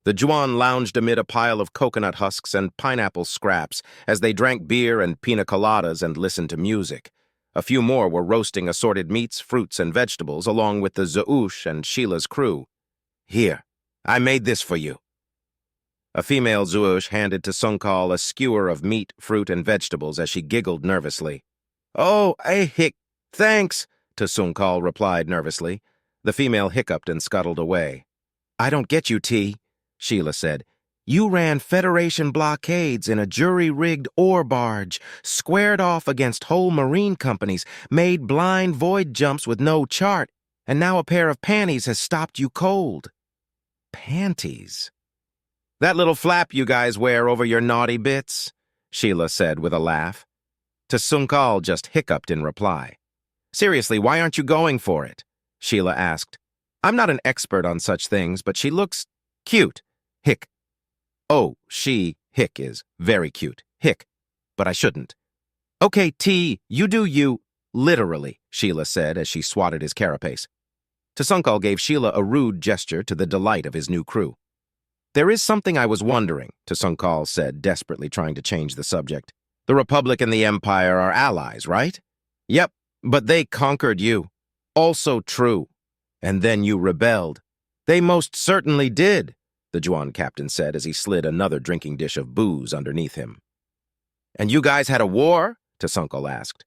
The Juan lounged amid a pile of coconut husks and pineapple scraps as they drank beer and pina coladas and listened to music. A few more were roasting assorted meats, fruits, and vegetables, along with the Zouch and Sheila's crew. "Here, I made this for you." A female Zouch handed to Sunkal a skewer of meat, fruit, and vegetables as she giggled nervously. "Oh, thanks," to Sunkal replied nervously. The female hiccuped and scuttled away. "I don't get you, T," Sheila said. "You ran Federation blockades in a jury-rigged ore barge, squared off against whole marine companies, made blind void jumps with no chart, and now a pair of panties has stopped you cold." Panties? "That little flap you guys wear over your naughty bits," Sheila said with a laugh. Sunkal just hiccuped in reply. "Seriously, why aren't you going for it?" Sheila asked. "I'm not an expert on such things, but she looks cute. Hick. Oh, hick is very cute. Hick. But I shouldn't." "Okay, T, you do you." "Literally," Sheila said as she swatted his carapace. Sunkal gave Sheila a rude gesture to the delight of his new crew. "There is something I was wondering," Sunkal said, desperately trying to change the subject. "The Republic and the Empire are allies, right?" "Yep, but they conquered you." "Also true. And then you rebelled." "They most certainly did," the Juan captain said as he slid another drinking dish of booze underneath him. "And you guys had a war?" Sunkal asked.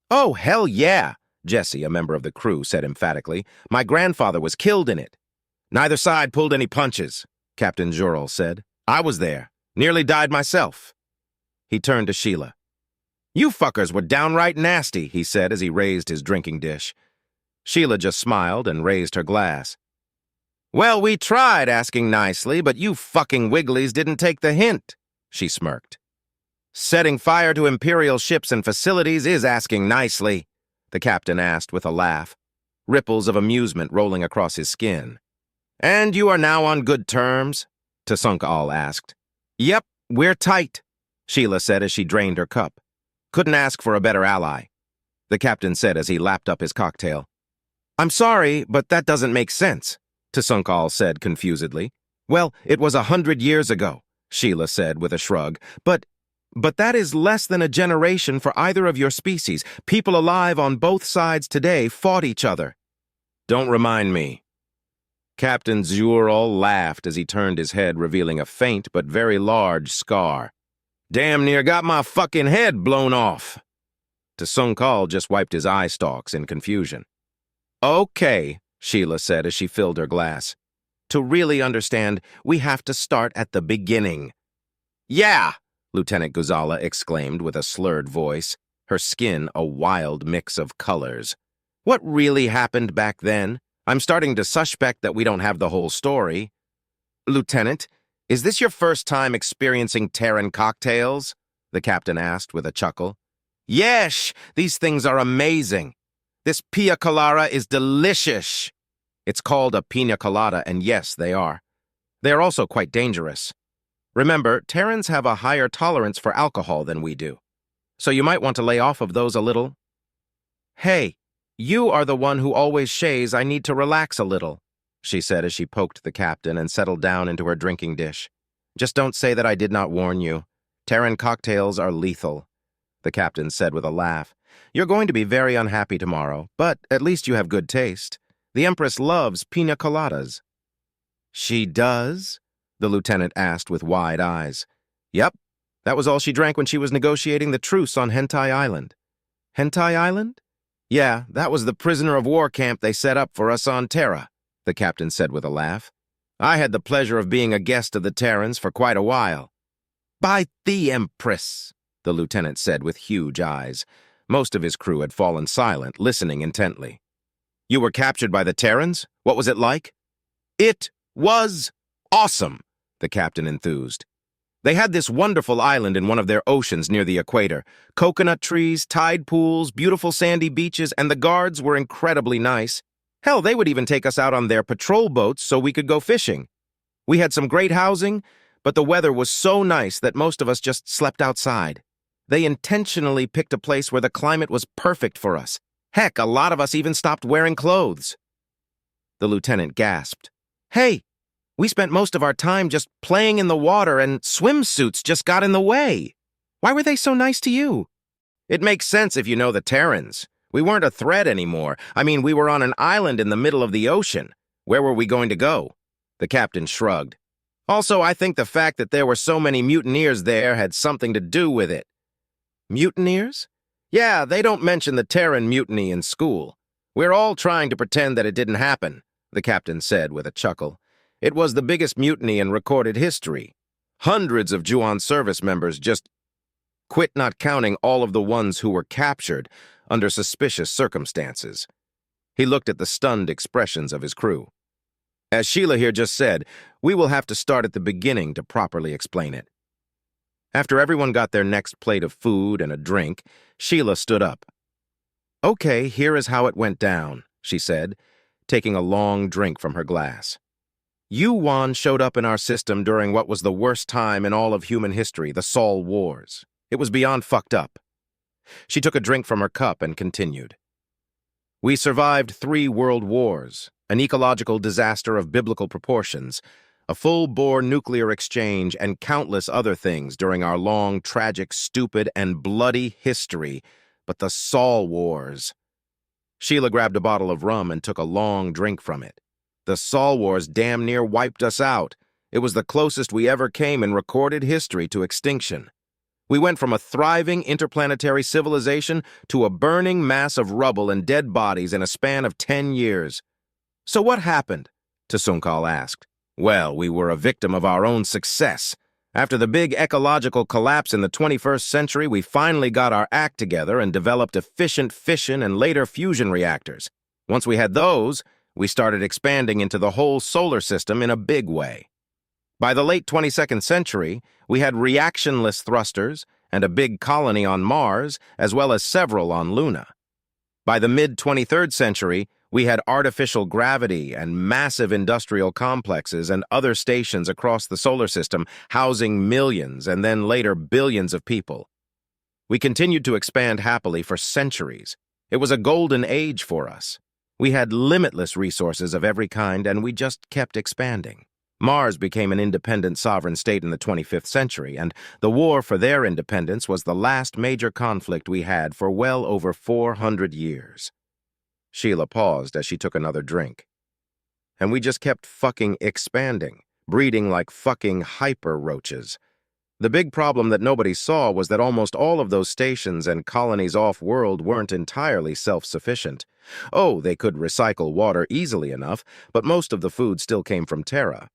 "Oh, hell yeah," Jesse, a member of the crew, said emphatically. "My grandfather was killed in it." "Neither side pulled any punches," Captain Jural said. "I was there. Nearly died myself." He turned to Sheila. "You fuckers were downright nasty," he said as he raised his drinking dish. Sheila just smiled and raised her glass. "Well, we tried asking nicely, but you fucking wigglies didn't take the hint," she smirked. "Setting fire to Imperial ships and facilities is asking nicely," the captain asked with a laugh, ripples of amusement rolling across his skin. "And you are now on good terms?" Sunkal asked. "Yep, we're tight," Sheila said as she drained her cup. "Couldn't ask for a better ally," the captain said as he lapped up his cocktail. "I'm sorry, but that doesn't make sense," Sunkal said confusedly. "Well, it was 100 years ago," Sheila said with a shrug. But that is less than a generation for either of your species. People alive on both sides today fought each other." "Don't remind me." Captain Zural laughed as he turned his head, revealing a faint but very large scar. "Damn near got my fucking head blown off." Sunkal just wiped his eye stalks in confusion. "Okay," Sheila said as she filled her glass. "To really understand, we have to start at the beginning." "Yeah!" Lieutenant Guzala exclaimed with a slurred voice, her skin a wild mix of colors. "What really happened back then? I'm starting to suspect that we don't have the whole story." "Lieutenant, is this your first time experiencing Terran cocktails?" the captain asked with a chuckle. "Yes, these things are amazing. This pina colada is delicious." "It's called a pina colada, and yes, they are. They are also quite dangerous. Remember, Terrans have a higher tolerance for alcohol than we do, so you might want to lay off of those a little." "Hey, you are the one who always shays I need to relax a little," she said as she poked the captain and settled down into her drinking dish. "Just don't say that I did not warn you. Terran cocktails are lethal," the captain said with a laugh. "You're going to be very unhappy tomorrow, but at least you have good taste. The Empress loves pina coladas." "She does?" the lieutenant asked with wide eyes. "Yep, that was all she drank when she was negotiating the truce on Hentai Island." "Hentai Island?" "Yeah, that was the prisoner of war camp they set up for us on Terra," the captain said with a laugh. "I had the pleasure of being a guest of the Terrans for quite a while." "By the Empress," the lieutenant said with huge eyes. Most of his crew had fallen silent, listening intently. "You were captured by the Terrans? What was it like?" "It was awesome," the captain enthused. "They had this wonderful island in one of their oceans near the equator. Coconut trees, tide pools, beautiful sandy beaches, and the guards were incredibly nice. Hell, they would even take us out on their patrol boats so we could go fishing. We had some great housing, but the weather was so nice that most of us just slept outside. They intentionally picked a place where the climate was perfect for us. Heck, a lot of us even stopped wearing clothes." The lieutenant gasped. "Hey, We spent most of our time just playing in the water and swimsuits just got in the way. Why were they so nice to you? It makes sense if you know the Terrans. We weren't a threat anymore. I mean, we were on an island in the middle of the ocean. Where were we going to go? The captain shrugged. Also, I think the fact that there were so many mutineers there had something to do with it. Mutineers? Yeah, they don't mention the Terran mutiny in school. We're all trying to pretend that it didn't happen, the captain said with a chuckle. It was the biggest mutiny in recorded history. Hundreds of Juon service members just quit, not counting all of the ones who were captured under suspicious circumstances. He looked at the stunned expressions of his crew. As Sheila here just said, we will have to start at the beginning to properly explain it. After everyone got their next plate of food and a drink, Sheila stood up. Okay, here is how it went down, she said, taking a long drink from her glass. Yuan showed up in our system during what was the worst time in all of human history, the Sol Wars. It was beyond fucked up. She took a drink from her cup and continued. We survived 3 world wars, an ecological disaster of biblical proportions, a full-bore nuclear exchange, and countless other things during our long, tragic, stupid, and bloody history, but the Sol Wars. Sheila grabbed a bottle of rum and took a long drink from it. The Sol Wars damn near wiped us out. It was the closest we ever came in recorded history to extinction. We went from a thriving interplanetary civilization to a burning mass of rubble and dead bodies in a span of 10 years. So what happened? Tsunkal asked. Well, we were a victim of our own success. After the big ecological collapse in the 21st century, we finally got our act together and developed efficient fission and later fusion reactors. Once we had those, we started expanding into the whole solar system in a big way. By the late 22nd century, we had reactionless thrusters and a big colony on Mars, as well as several on Luna. By the mid-23rd century, we had artificial gravity and massive industrial complexes and other stations across the solar system housing millions and then later billions of people. We continued to expand happily for centuries. It was a golden age for us. We had limitless resources of every kind, and we just kept expanding. Mars became an independent sovereign state in the 25th century, and the war for their independence was the last major conflict we had for well over 400 years. Sheila paused as she took another drink. And we just kept fucking expanding, breeding like fucking hyper-roaches. The big problem that nobody saw was that almost all of those stations and colonies off-world weren't entirely self-sufficient. Oh, they could recycle water easily enough, but most of the food still came from Terra.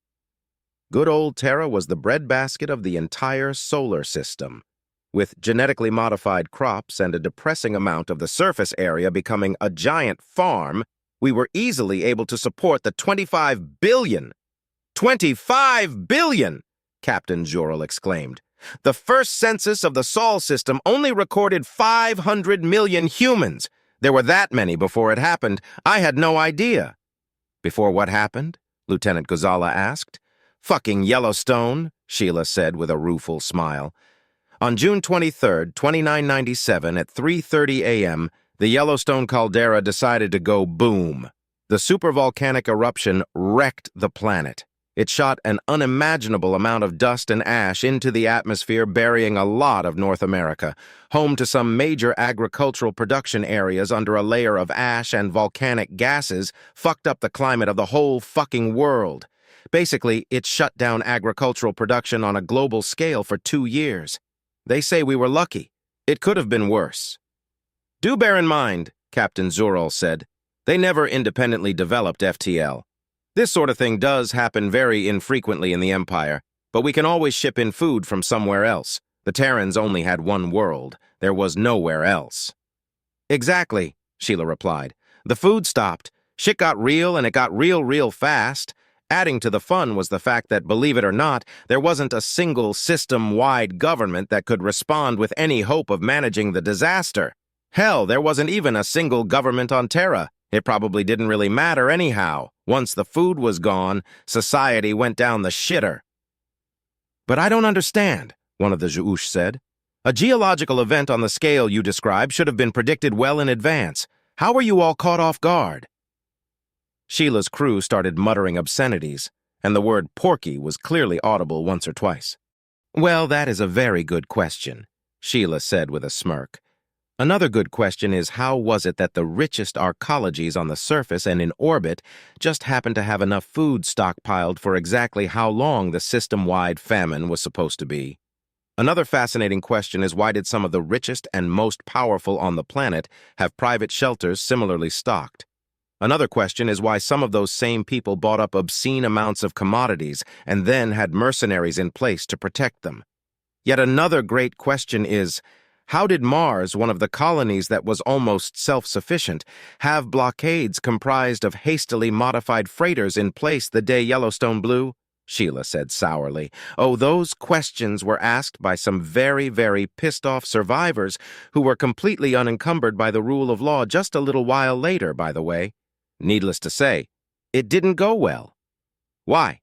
Good old Terra was the breadbasket of the entire solar system. With genetically modified crops and a depressing amount of the surface area becoming a giant farm, we were easily able to support the 25 billion! 25 billion! Captain Jorel exclaimed. The first census of the Sol system only recorded 500 million humans. There were that many before it happened. I had no idea. Before what happened? Lieutenant Ghazala asked. Fucking Yellowstone, Sheila said with a rueful smile. On June 23, 2997, at 3:30 a.m., the Yellowstone caldera decided to go boom. The supervolcanic eruption wrecked the planet. It shot an unimaginable amount of dust and ash into the atmosphere, burying a lot of North America, home to some major agricultural production areas under a layer of ash and volcanic gases, fucked up the climate of the whole fucking world. Basically, it shut down agricultural production on a global scale for 2 years. They say we were lucky. It could have been worse. Do bear in mind, Captain Zorol said, they never independently developed FTL. This sort of thing does happen very infrequently in the Empire, but we can always ship in food from somewhere else. The Terrans only had one world. There was nowhere else. Exactly, Sheila replied. The food stopped. Shit got real, and it got real fast. Adding to the fun was the fact that, believe it or not, there wasn't a single system-wide government that could respond with any hope of managing the disaster. Hell, there wasn't even a single government on Terra. It probably didn't really matter anyhow. Once the food was gone, society went down the shitter. But I don't understand, one of the Zhuush said. A geological event on the scale you described should have been predicted well in advance. How were you all caught off guard? Sheila's crew started muttering obscenities, and the word porky was clearly audible once or twice. Well, that is a very good question, Sheila said with a smirk. Another good question is, how was it that the richest arcologies on the surface and in orbit just happened to have enough food stockpiled for exactly how long the system-wide famine was supposed to be? Another fascinating question is, why did some of the richest and most powerful on the planet have private shelters similarly stocked? Another question is why some of those same people bought up obscene amounts of commodities and then had mercenaries in place to protect them. Yet another great question is, how did Mars, one of the colonies that was almost self-sufficient, have blockades comprised of hastily modified freighters in place the day Yellowstone blew? Sheila said sourly. Oh, those questions were asked by some very, very pissed-off survivors who were completely unencumbered by the rule of law just a little while later, by the way. Needless to say, it didn't go well. Why?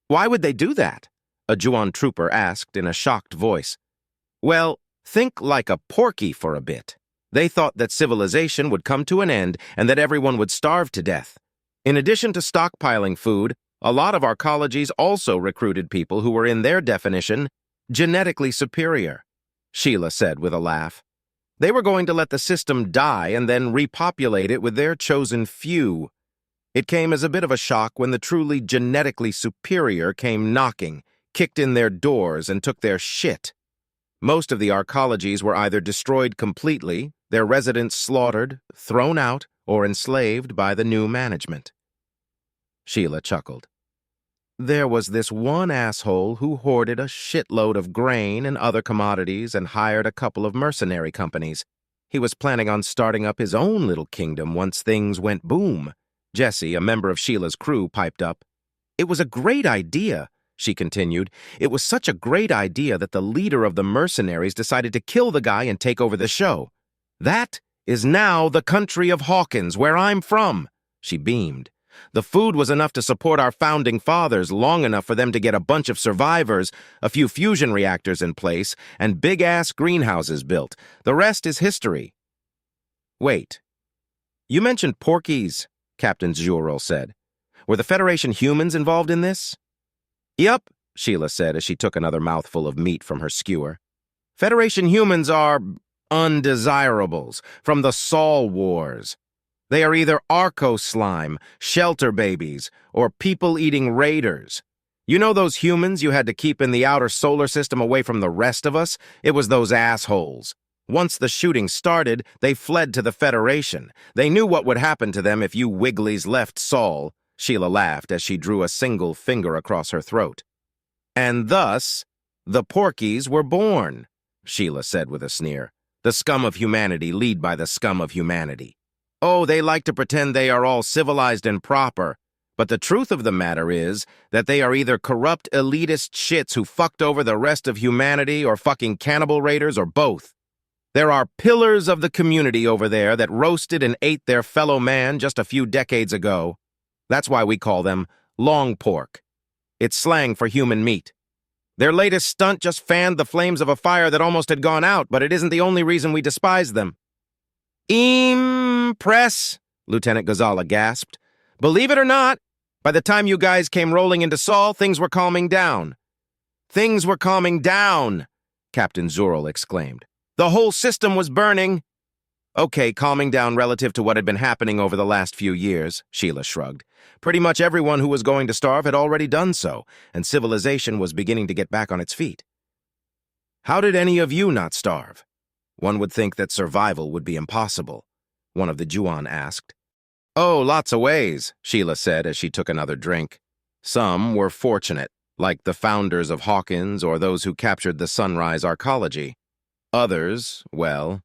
Why would they do that? A Juon trooper asked in a shocked voice. Well, think like a porky for a bit. They thought that civilization would come to an end and that everyone would starve to death. In addition to stockpiling food, a lot of arcologies also recruited people who were, in their definition, genetically superior, Sheila said with a laugh. They were going to let the system die and then repopulate it with their chosen few. It came as a bit of a shock when the truly genetically superior came knocking, kicked in their doors, and took their shit. Most of the arcologies were either destroyed completely, their residents slaughtered, thrown out, or enslaved by the new management. Sheila chuckled. There was this one asshole who hoarded a shitload of grain and other commodities and hired a couple of mercenary companies. He was planning on starting up his own little kingdom once things went boom. Jesse, a member of Sheila's crew, piped up. It was a great idea, she continued. It was such a great idea that the leader of the mercenaries decided to kill the guy and take over the show. That is now the country of Hawkins, where I'm from. She beamed. The food was enough to support our founding fathers, long enough for them to get a bunch of survivors, a few fusion reactors in place, and big-ass greenhouses built. The rest is history. Wait. You mentioned porkies, Captain Zhurl said. Were the Federation humans involved in this? Yep, Sheila said as she took another mouthful of meat from her skewer. Federation humans are undesirables from the Sol Wars. They are either arco-slime, shelter babies, or people-eating raiders. You know those humans you had to keep in the outer solar system away from the rest of us? It was those assholes. Once the shooting started, they fled to the Federation. They knew what would happen to them if you Wigglies left Sol. Sheila laughed as she drew a single finger across her throat. And thus, the porkies were born, Sheila said with a sneer. The scum of humanity lead by the scum of humanity. Oh, they like to pretend they are all civilized and proper, but the truth of the matter is that they are either corrupt elitist shits who fucked over the rest of humanity or fucking cannibal raiders or both. There are pillars of the community over there that roasted and ate their fellow man just a few decades ago. That's why we call them long pork. It's slang for human meat. Their latest stunt just fanned the flames of a fire that almost had gone out, but it isn't the only reason we despise them. Impress, Lieutenant Ghazala gasped. Believe it or not, by the time you guys came rolling into Sol, things were calming down. Things were calming down, Captain Zhurl exclaimed. The whole system was burning. Okay, calming down relative to what had been happening over the last few years, Sheila shrugged. Pretty much everyone who was going to starve had already done so, and civilization was beginning to get back on its feet. How did any of you not starve? One would think that survival would be impossible, one of the Juon asked. Oh, lots of ways, Sheila said as she took another drink. Some were fortunate, like the founders of Hawkins or those who captured the Sunrise Arcology. Others, well,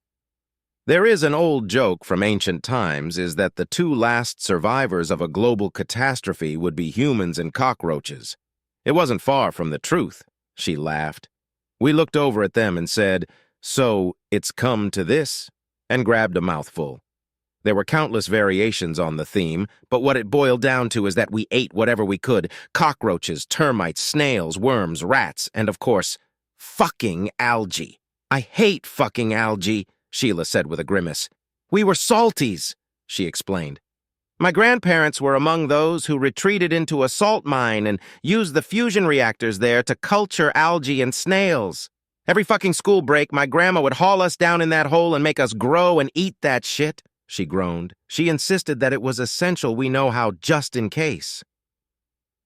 there is an old joke from ancient times is that the two last survivors of a global catastrophe would be humans and cockroaches. It wasn't far from the truth, she laughed. We looked over at them and said, so it's come to this, and grabbed a mouthful. There were countless variations on the theme, but what it boiled down to is that we ate whatever we could, cockroaches, termites, snails, worms, rats, and of course, fucking algae. I hate fucking algae, Sheila said with a grimace. We were salties, she explained. My grandparents were among those who retreated into a salt mine and used the fusion reactors there to culture algae and snails. Every fucking school break, my grandma would haul us down in that hole and make us grow and eat that shit, she groaned. She insisted that it was essential we know how just in case.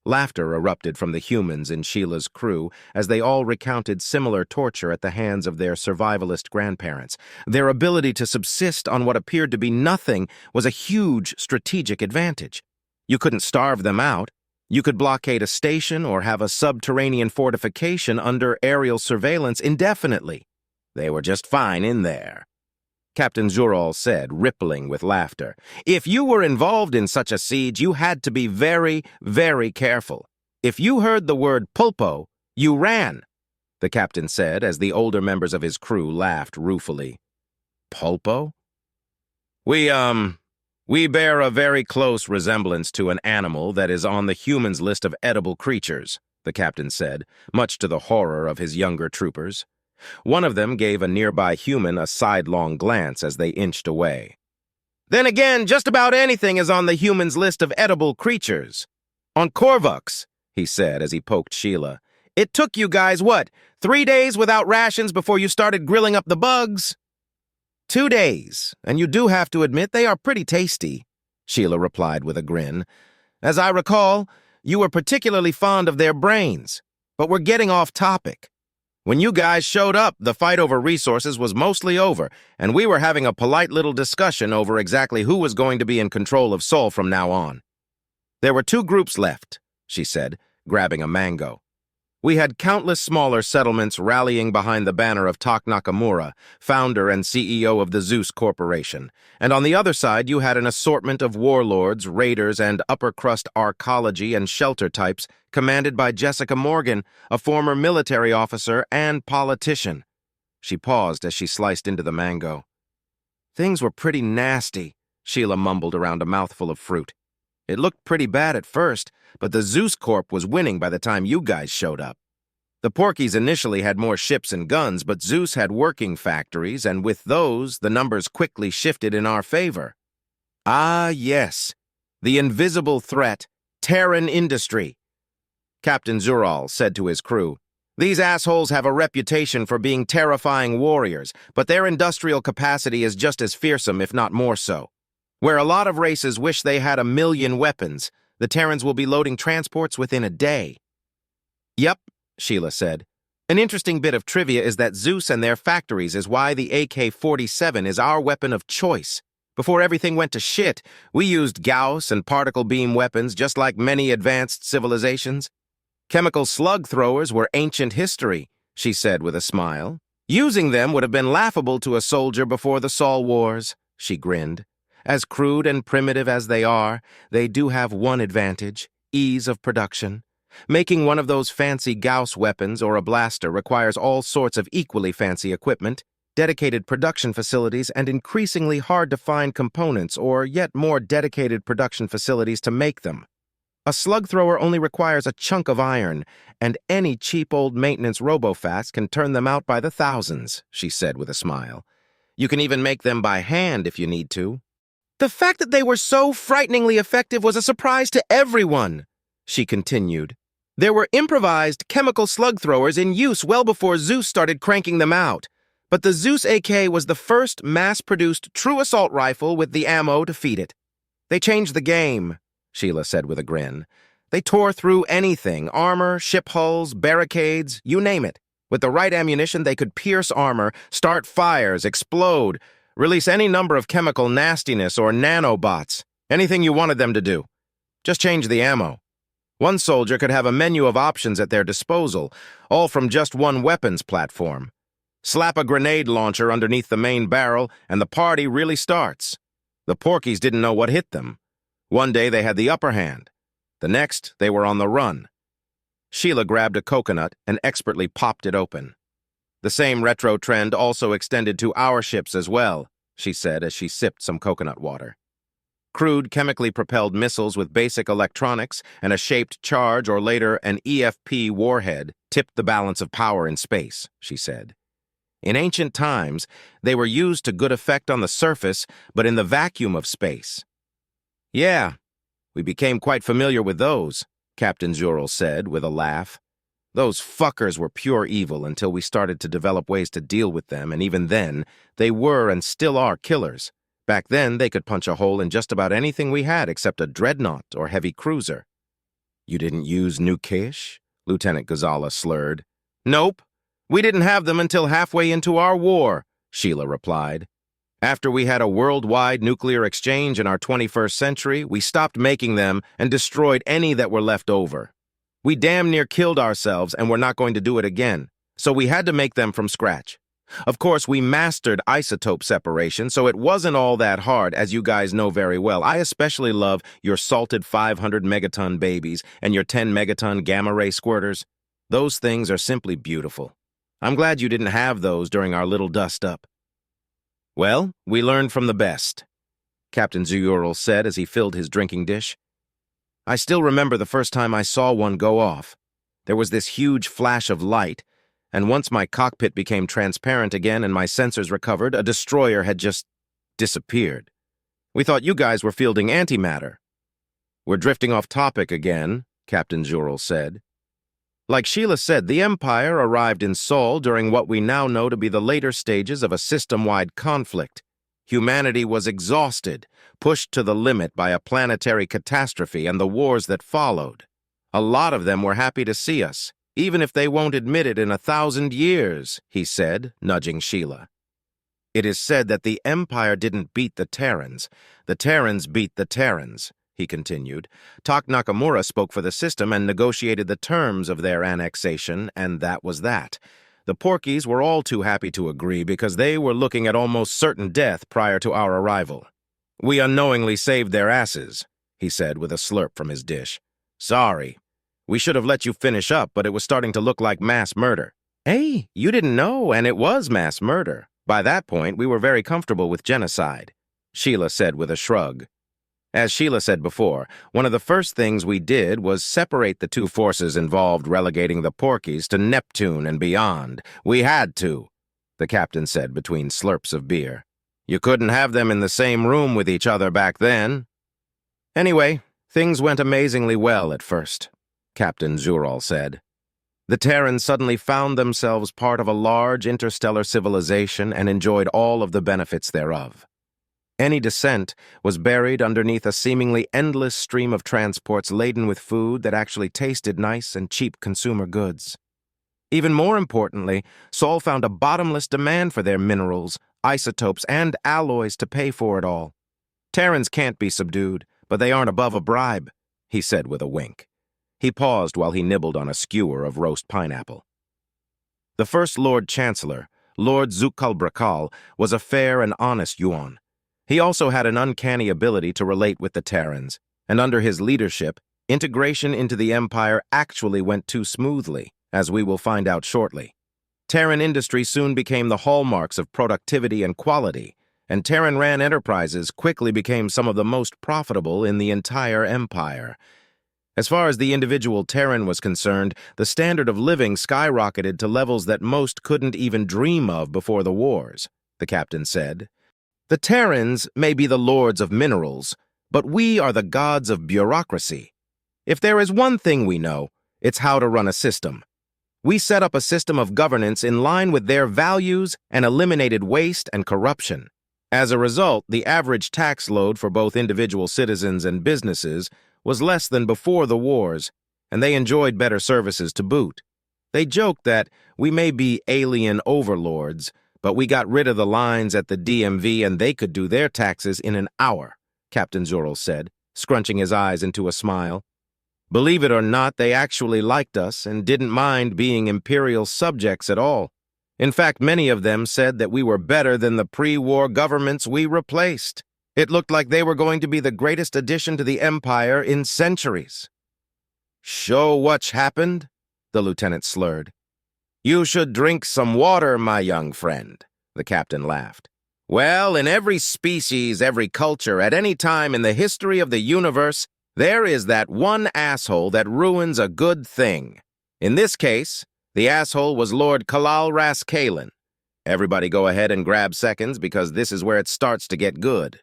Laughter erupted from the humans in Sheila's crew as they all recounted similar torture at the hands of their survivalist grandparents. Their ability to subsist on what appeared to be nothing was a huge strategic advantage. You couldn't starve them out. You could blockade a station or have a subterranean fortification under aerial surveillance indefinitely. They were just fine in there. Captain Zural said, rippling with laughter. If you were involved in such a siege, you had to be very, very careful. If you heard the word pulpo, you ran, the captain said as the older members of his crew laughed ruefully. Pulpo? We bear a very close resemblance to an animal that is on the humans' list of edible creatures, the captain said, much to the horror of his younger troopers. One of them gave a nearby human a sidelong glance as they inched away. Then again, just about anything is on the human's list of edible creatures. On Korvux, he said as he poked Sheila. It took you guys, what, 3 days without rations before you started grilling up the bugs? 2 days, and you do have to admit they are pretty tasty, Sheila replied with a grin. As I recall, you were particularly fond of their brains, but we're getting off topic. When you guys showed up, the fight over resources was mostly over, and we were having a polite little discussion over exactly who was going to be in control of Sol from now on. There were 2 groups left, she said, grabbing a mango. We had countless smaller settlements rallying behind the banner of Tak Nakamura, founder and CEO of the Zeus Corporation, and on the other side you had an assortment of warlords, raiders, and upper-crust arcology and shelter types commanded by Jessica Morgan, a former military officer and politician. She paused as she sliced into the mango. Things were pretty nasty, Sheila mumbled around a mouthful of fruit. It looked pretty bad at first, but the Zeus Corp was winning by the time you guys showed up. The Porkies initially had more ships and guns, but Zeus had working factories, and with those, the numbers quickly shifted in our favor. Ah, yes, the invisible threat, Terran industry. Captain Zural said to his crew, These assholes have a reputation for being terrifying warriors, but their industrial capacity is just as fearsome, if not more so. Where a lot of races wish they had 1 million weapons, the Terrans will be loading transports within a day. Yep, Sheila said. An interesting bit of trivia is that Zeus and their factories is why the AK-47 is our weapon of choice. Before everything went to shit, we used Gauss and particle beam weapons just like many advanced civilizations. Chemical slug throwers were ancient history, she said with a smile. Using them would have been laughable to a soldier before the Sol Wars, she grinned. As crude and primitive as they are, they do have one advantage, ease of production. Making one of those fancy Gauss weapons or a blaster requires all sorts of equally fancy equipment, dedicated production facilities, and increasingly hard-to-find components or yet more dedicated production facilities to make them. A slug thrower only requires a chunk of iron, and any cheap old maintenance robofast can turn them out by the thousands, she said with a smile. You can even make them by hand if you need to. The fact that they were so frighteningly effective was a surprise to everyone, she continued. There were improvised chemical slug throwers in use well before Zeus started cranking them out, but the Zeus AK was the first mass-produced true assault rifle with the ammo to feed it. They changed the game, Sheila said with a grin. They tore through anything, armor, ship hulls, barricades, you name it. With the right ammunition, they could pierce armor, start fires, explode, release any number of chemical nastiness or nanobots, anything you wanted them to do. Just change the ammo. One soldier could have a menu of options at their disposal, all from just one weapons platform. Slap a grenade launcher underneath the main barrel, and the party really starts. The Porkies didn't know what hit them. One day they had the upper hand. The next, they were on the run. Sheila grabbed a coconut and expertly popped it open. The same retro trend also extended to our ships as well, she said as she sipped some coconut water. Crude chemically propelled missiles with basic electronics and a shaped charge or later an EFP warhead tipped the balance of power in space, she said. In ancient times, they were used to good effect on the surface, but in the vacuum of space. Yeah, we became quite familiar with those, Captain Zurel said with a laugh. Those fuckers were pure evil until we started to develop ways to deal with them, and even then, they were and still are killers. Back then, they could punch a hole in just about anything we had except a dreadnought or heavy cruiser. You didn't use Nukish? Lieutenant Ghazala slurred. Nope. We didn't have them until halfway into our war, Sheila replied. After we had a worldwide nuclear exchange in our 21st century, we stopped making them and destroyed any that were left over. We damn near killed ourselves and we're not going to do it again, so we had to make them from scratch. Of course, we mastered isotope separation, so it wasn't all that hard, as you guys know very well. I especially love your salted 500 megaton babies and your 10 megaton gamma-ray squirters. Those things are simply beautiful. I'm glad you didn't have those during our little dust-up. Well, we learned from the best, Captain Zurel said as he filled his drinking dish. I still remember the first time I saw one go off. There was this huge flash of light, and once my cockpit became transparent again and my sensors recovered, a destroyer had just disappeared. We thought you guys were fielding antimatter. We're drifting off topic again, Captain Zurel said. Like Sheila said, the Empire arrived in Sol during what we now know to be the later stages of a system-wide conflict. Humanity was exhausted, pushed to the limit by a planetary catastrophe and the wars that followed. A lot of them were happy to see us, even if they won't admit it in 1,000 years, he said, nudging Sheila. It is said that the Empire didn't beat the Terrans. The Terrans beat the Terrans, he continued. Tak Nakamura spoke for the system and negotiated the terms of their annexation, and that was that. The Porkies were all too happy to agree because they were looking at almost certain death prior to our arrival. We unknowingly saved their asses, he said with a slurp from his dish. Sorry. We should have let you finish up, but it was starting to look like mass murder. Hey, you didn't know, and it was mass murder. By that point, we were very comfortable with genocide, Sheila said with a shrug. As Sheila said before, one of the first things we did was separate the two forces involved relegating the Porkies to Neptune and beyond. We had to, the captain said between slurps of beer. You couldn't have them in the same room with each other back then. Anyway, things went amazingly well at first, Captain Zurel said. The Terrans suddenly found themselves part of a large interstellar civilization and enjoyed all of the benefits thereof. Any dissent was buried underneath a seemingly endless stream of transports laden with food that actually tasted nice and cheap consumer goods. Even more importantly, Sol found a bottomless demand for their minerals, isotopes, and alloys to pay for it all. Terrans can't be subdued, but they aren't above a bribe, he said with a wink. He paused while he nibbled on a skewer of roast pineapple. The first Lord Chancellor, Lord Zukalbrakal, was a fair and honest Yuan. He also had an uncanny ability to relate with the Terrans, and under his leadership, integration into the Empire actually went too smoothly, as we will find out shortly. Terran industry soon became the hallmarks of productivity and quality, and Terran-ran enterprises quickly became some of the most profitable in the entire Empire. As far as the individual Terran was concerned, the standard of living skyrocketed to levels that most couldn't even dream of before the wars, the captain said. The Terrans may be the lords of minerals, but we are the gods of bureaucracy. If there is one thing we know, it's how to run a system. We set up a system of governance in line with their values and eliminated waste and corruption. As a result, the average tax load for both individual citizens and businesses was less than before the wars, and they enjoyed better services to boot. They joked that we may be alien overlords, but we got rid of the lines at the DMV and they could do their taxes in an hour, Captain Zurel said, scrunching his eyes into a smile. Believe it or not, they actually liked us and didn't mind being imperial subjects at all. In fact, many of them said that we were better than the pre-war governments we replaced. It looked like they were going to be the greatest addition to the Empire in centuries. Show what's happened? The lieutenant slurred. You should drink some water, my young friend, the captain laughed. Well, in every species, every culture, at any time in the history of the universe, there is that one asshole that ruins a good thing. In this case, the asshole was Lord Kalal Ras Kalan. Everybody go ahead and grab seconds because this is where it starts to get good.